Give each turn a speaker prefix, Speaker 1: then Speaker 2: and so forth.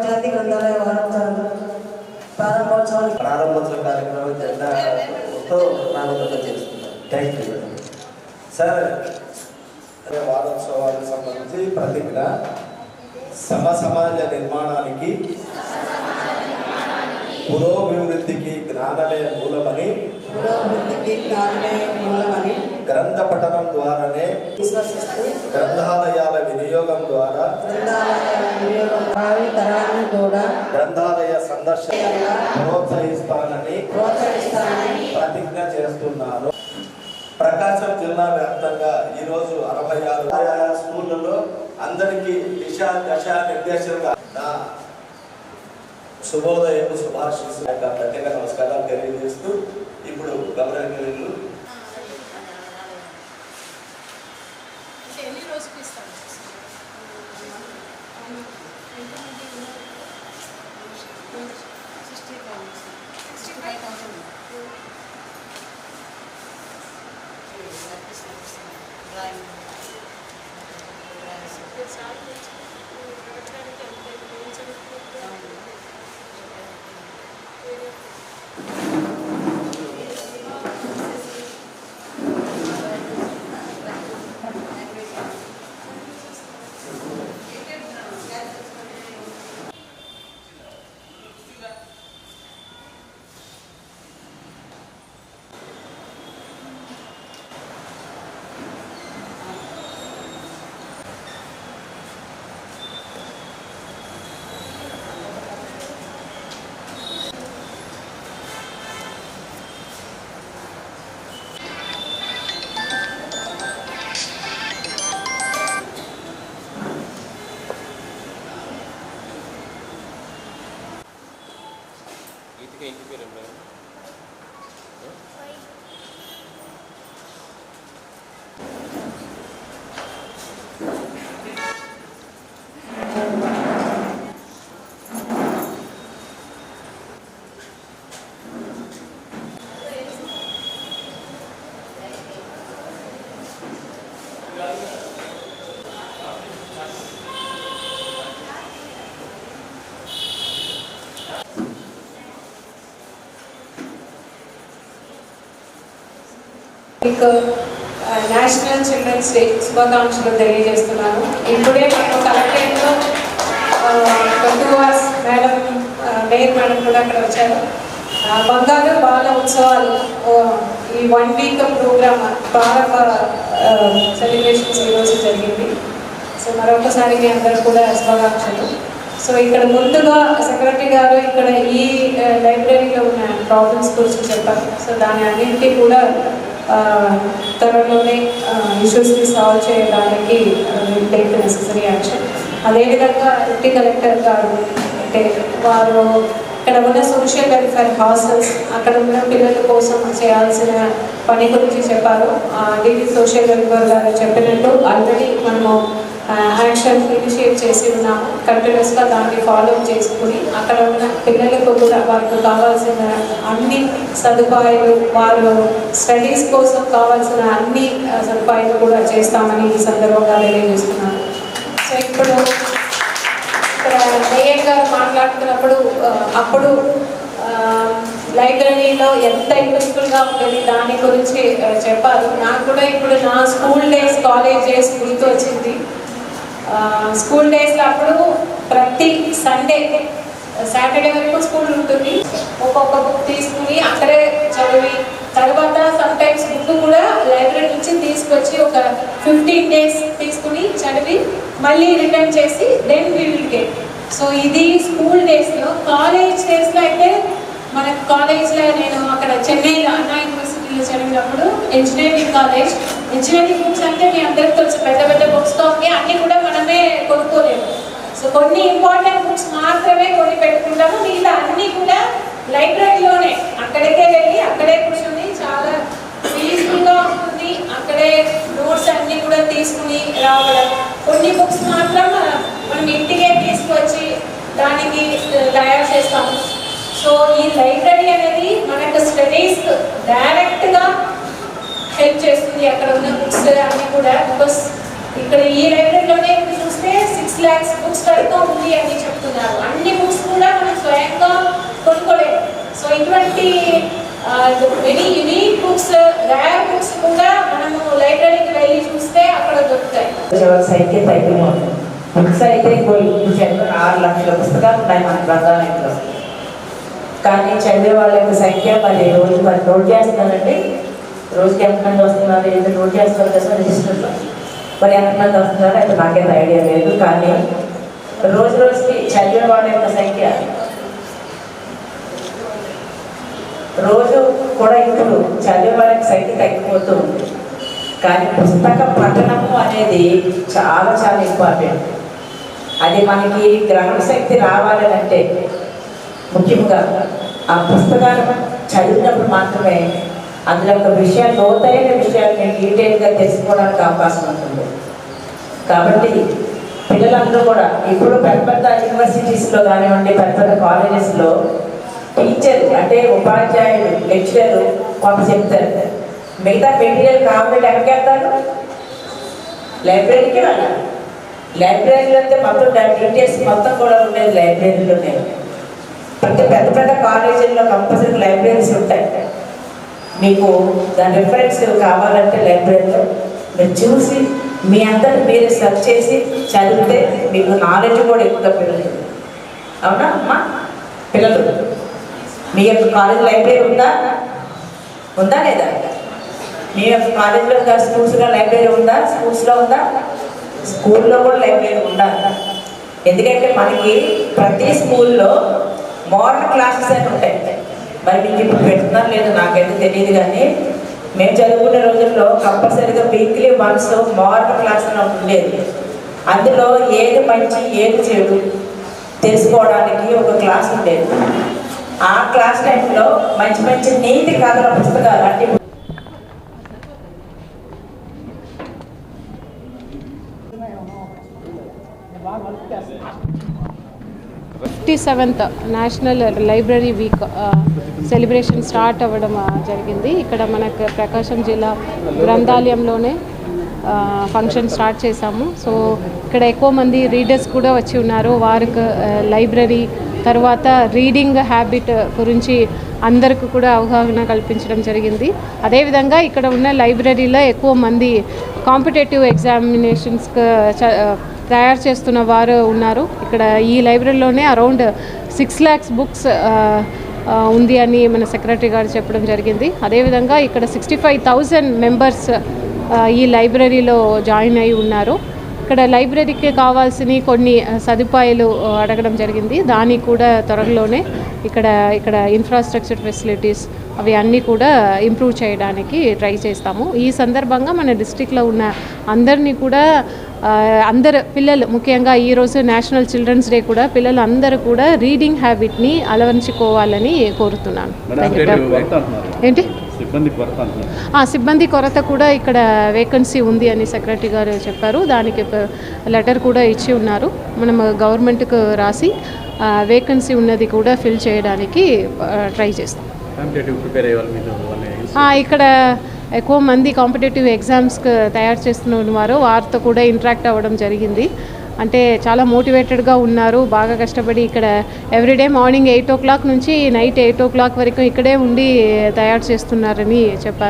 Speaker 1: జాతీయ గ్రంథాలయ వారోత్సవాలు ప్రారంభోత్సవ కార్యక్రమం జెండాతో ప్రారంభంగా చేస్తున్నారు. Thank you sir. వారోత్సవాలకు సంబంధించి ప్రతిజ్ఞ సమాజ నిర్మాణానికి పురోభివృద్ధికి జ్ఞానమే మూలమని గ్రంథ పఠనం ద్వారానే గ్రంథాలయాల వినియోగం ద్వారా గ్రంథాలయ సందర్శన ప్రోత్సహిస్తానని ప్రతిజ్ఞ చేస్తున్నాను. ప్రకాశం జిల్లా వ్యాప్తంగా ఈరోజు 66 స్కూళ్ళలో అందరికీ దశ నిర్దేశంగా నా శుభోదయం శుభాశీస్సు ప్రత్యేక నమస్కారాలు తెలియజేస్తూ ఇప్పుడు గౌరవనీయులు
Speaker 2: నేషనల్ చిల్డ్రన్స్ డే శుభాకాంక్షలు తెలియజేస్తున్నాను. ఇప్పుడే మనకు కలెక్టరేట్లో 2 hours మేడం మేయర్ మేడం కూడా అక్కడ వచ్చారు. బంగారు బాల ఉత్సవాలు ఈ 1 week ప్రోగ్రామ్ ప్రారంభ సెలబ్రేషన్స్ ఈరోజు జరిగింది. సో మరొకసారి మీ అందరూ కూడా శుభాకాంక్షలు. సో ఇక్కడ ముందుగా సెక్రటరీ గారు ఇక్కడ ఈ లైబ్రరీలో ఉన్న ప్రాబ్లమ్స్ గురించి చెప్పారు. సో దాని అన్నింటినీ కూడా త్వరలోనే ఇష్యూస్ని సాల్వ్ చేయడానికి టేక్ నెసెసరీ యాక్షన్. అదేవిధంగా డిప్యూటీ కలెక్టర్ గారు అంటే వారు ఇక్కడ ఉన్న సోషల్ వెల్ఫేర్ హాస్టల్స్ అక్కడ ఉన్న పిల్లల కోసం చేయాల్సిన పని గురించి చెప్పారు. డిడి సోషల్ వెల్ఫేర్ గారు చెప్పినట్టు ఆల్రెడీ మనము యాక్షన్ ఇనిషియేట్ చేసి ఉన్నాము. కంటిన్యూస్గా దాన్ని ఫాలో చేసుకుని అక్కడ ఉన్న పిల్లలకు కూడా వారికి కావాల్సిన అన్ని సదుపాయాలు వారు స్టడీస్ కోసం కావాల్సిన అన్ని సదుపాయాలు కూడా చేస్తామని ఈ సందర్భంగా తెలియజేస్తున్నాను. సో ఇప్పుడు ఇక్కడ మేయర్ గారు మాట్లాడుతున్నప్పుడు అప్పుడు లైబ్రరీలో ఎంత యూస్ఫుల్గా ఉంటుంది దాని గురించి చెప్పారు. నాకు కూడా ఇప్పుడు నా స్కూల్ డేస్ కాలేజ్ డేస్ గుర్తు వచ్చింది. స్కూల్ డేస్లో అప్పుడు ప్రతి సండే సాటర్డే వరకు స్కూల్ ఉంటుంది. ఒక్కొక్క బుక్ తీసుకుని అక్కడే చదివి తర్వాత సమ్టైమ్స్ బుక్ కూడా లైబ్రరీ నుంచి తీసుకొచ్చి ఒక 15 days తీసుకుని చదివి మళ్ళీ రిటర్న్ చేసి then we will get. So ఇది స్కూల్ డేస్లో. కాలేజ్ డేస్లో అయితే మనకు కాలేజ్లో నేను అక్కడ చెన్నైలో అన్నా యూనివర్సిటీలో చదివినప్పుడు ఇంజనీరింగ్ కాలేజ్. ఇంజనీరింగ్ బుక్స్ అంటే మీ అందరికీ తెలుసు పెద్ద పెద్ద బుక్స్తో ఉంది, అన్నీ కూడా మనమే కొనుక్కోలేము. సో కొన్ని ఇంపార్టెంట్ బుక్స్ మాత్రమే కొని పెట్టుకుంటాము, మిగతా అన్నీ కూడా లైబ్రరీలోనే అక్కడికే వెళ్ళి అక్కడే కూర్చొని చాలా పీస్ఫుల్గా ఉంటుంది. అక్కడే నోట్స్ అన్నీ కూడా తీసుకుని రావడం. కొన్ని బుక్స్ మాత్రం మనం ఇంటికే తీసుకొచ్చి దానికి తయారు చేస్తాము. సో ఈ లైబ్రరీ అనేది మనకు స్టడీస్ డైరెక్ట్గా హెల్ప్ చేస్తుంది. అక్కడ ఉన్న బుక్స్ అన్నీ కూడా బికాస్ ఇక్కడ ఈ లైబ్రరీలోనే చూస్తే 6 lakhs బుక్స్ వరకు ఉంది అని చెప్తున్నారు. అన్ని బుక్స్ కూడా మనం స్వయంగా కొనుక్కోలేము. సో ఇటువంటి very unique books, rare books కూడా మనము లైబ్రరీకి వెళ్ళి చూస్తే అక్కడ దొరుకుతాయి.
Speaker 3: సంఖ్య తగ్గిపోతుంది. బుక్స్ అయితే 6 లక్షల పుస్తకాలు ఉన్నాయి మన గ్రంథాలయంలో. కానీ చదివే వాళ్ళ యొక్క సంఖ్య మరి నోట్ చేస్తున్నానండి. రోజుకి ఎంతమంది వస్తున్నారు, ఏదో నోట్ చేస్తారు కదా రిజిస్టర్లో. మరి ఎంతమంది వస్తున్నారు అయితే నాకైతే ఐడియా లేదు. కానీ రోజు రోజుకి చదివే వాళ్ళ యొక్క సంఖ్య రోజు కూడా ఇప్పుడు చదివే వాళ్ళ సంఖ్య తగ్గిపోతూ ఉంది. కానీ పుస్తక పఠనము అనేది చాలా చాలా ఇంపార్టెంట్. అది మనకి గ్రహణ శక్తి రావాలంటే ముఖ్యంగా ఆ పుస్తకాలు చదివినప్పుడు మాత్రమే అందులో ఒక విషయాలు, లోతైన విషయాలు నేను డీటెయిల్గా తెలుసుకోవడానికి అవకాశం ఉంటుంది. కాబట్టి పిల్లలందరూ కూడా ఇప్పుడు పెద్ద పెద్ద యూనివర్సిటీస్లో కానివ్వండి, పెద్ద పెద్ద కాలేజెస్లో టీచర్ అంటే ఉపాధ్యాయులు, లెక్చరర్ కొంత చెప్తారు. మిగతా మెటీరియల్ కావాలంటే ఎక్కడికి వెళ్తారు? లైబ్రరీకి వెళ్ళాలి. లైబ్రరీలో అయితే మొత్తం డీటెయిల్స్ మొత్తం కూడా ఉండేది లైబ్రరీలోనే. అంటే పెద్ద పెద్ద కాలేజీల్లో కంపల్సరీ లైబ్రరీస్ ఉంటాయి. మీకు దాని రిఫరెన్స్ కావాలంటే లైబ్రరీలో మీరు చూసి మీ అందరిని మీరే సెర్చ్ చేసి చదివితే మీకు నాలెడ్జ్ కూడా ఎక్కువగా పెరుగుతుంది. అవునా అమ్మా? పిల్లలు మీ యొక్క కాలేజ్ లైబ్రరీ ఉందా లేదా? మీ యొక్క కాలేజీలో స్కూల్స్లో లైబ్రరీ ఉందా? స్కూల్స్లో ఉందా? స్కూల్లో కూడా లైబ్రరీ ఉండాలి. ఎందుకంటే మనకి ప్రతి స్కూల్లో మోడర్న్ క్లాసెస్ అని ఉంటాయి. మరి మీకు ఇప్పుడు పెడుతున్నారు లేదు నాకైతే తెలియదు. కానీ మేము చదువుకునే రోజుల్లో కంపల్సరీగా వీక్లీ వన్స్ మోడర్న్ క్లాస్ అని ఉండేది. అందులో ఏది మంచి ఏది చెడు తెలుసుకోవడానికి ఒక క్లాస్ ఉండేది. ఆ క్లాస్ టైంలో మంచి మంచి నీతి కథల పుస్తకాలు అంటే
Speaker 2: 57th national library week celebration start అవ్వడం జరిగింది. ఇక్కడ మనకు ప్రకాశం జిల్లా గ్రంథాలయంలోనే ఫంక్షన్ స్టార్ట్ చేశాము. సో ఇక్కడ ఎక్కువ మంది రీడర్స్ కూడా వచ్చి ఉన్నారు. వారికి లైబ్రరీ తర్వాత రీడింగ్ హ్యాబిట్ గురించి అందరికీ కూడా అవగాహన కల్పించడం జరిగింది. అదేవిధంగా ఇక్కడ ఉన్న లైబ్రరీలో ఎక్కువ మంది కాంపిటేటివ్ ఎగ్జామినేషన్స్కి తయారు చేస్తున్న వారు ఉన్నారు. ఇక్కడ ఈ లైబ్రరీలోనే అరౌండ్ 6 lakhs బుక్స్ ఉంది అని మన సెక్రటరీ గారు చెప్పడం జరిగింది. అదేవిధంగా ఇక్కడ 65,000 మెంబర్స్ ఈ లైబ్రరీలో జాయిన్ అయి ఉన్నారు. ఇక్కడ లైబ్రరీకి కావాల్సిన కొన్ని సదుపాయాలు అడగడం జరిగింది. దానికి కూడా త్వరలోనే ఇక్కడ ఇన్ఫ్రాస్ట్రక్చర్ ఫెసిలిటీస్ అవి అన్నీ కూడా ఇంప్రూవ్ చేయడానికి ట్రై చేస్తాము. ఈ సందర్భంగా మన డిస్ట్రిక్ట్లో ఉన్న అందరినీ కూడా అందరు పిల్లలు ముఖ్యంగా ఈరోజు నేషనల్ చిల్డ్రన్స్ డే కూడా పిల్లలు అందరూ కూడా రీడింగ్ హ్యాబిట్ని అలవరించుకోవాలని కోరుతున్నాను. ఏంటి సిబ్బంది కొరత కూడా ఇక్కడ వేకెన్సీ ఉంది అని సెక్రటరీ గారు చెప్పారు. దానికి లెటర్ కూడా ఇచ్చి ఉన్నారు. మనం గవర్నమెంట్కు రాసి వేకెన్సీ ఉన్నది కూడా ఫిల్ చేయడానికి ట్రై చేస్తాం. ఇక్కడ ఎక్కువ మంది కాంపిటేటివ్ ఎగ్జామ్స్కి తయారు చేస్తున్న వారు వారితో కూడా ఇంటరాక్ట్ అవ్వడం జరిగింది. అంటే చాలా మోటివేటెడ్గా ఉన్నారు, బాగా కష్టపడి ఇక్కడ ఎవ్రీడే మార్నింగ్ 8 o'clock నుంచి నైట్ 8 o'clock వరకు ఇక్కడే ఉండి తయారు చేస్తున్నారని చెప్పారు.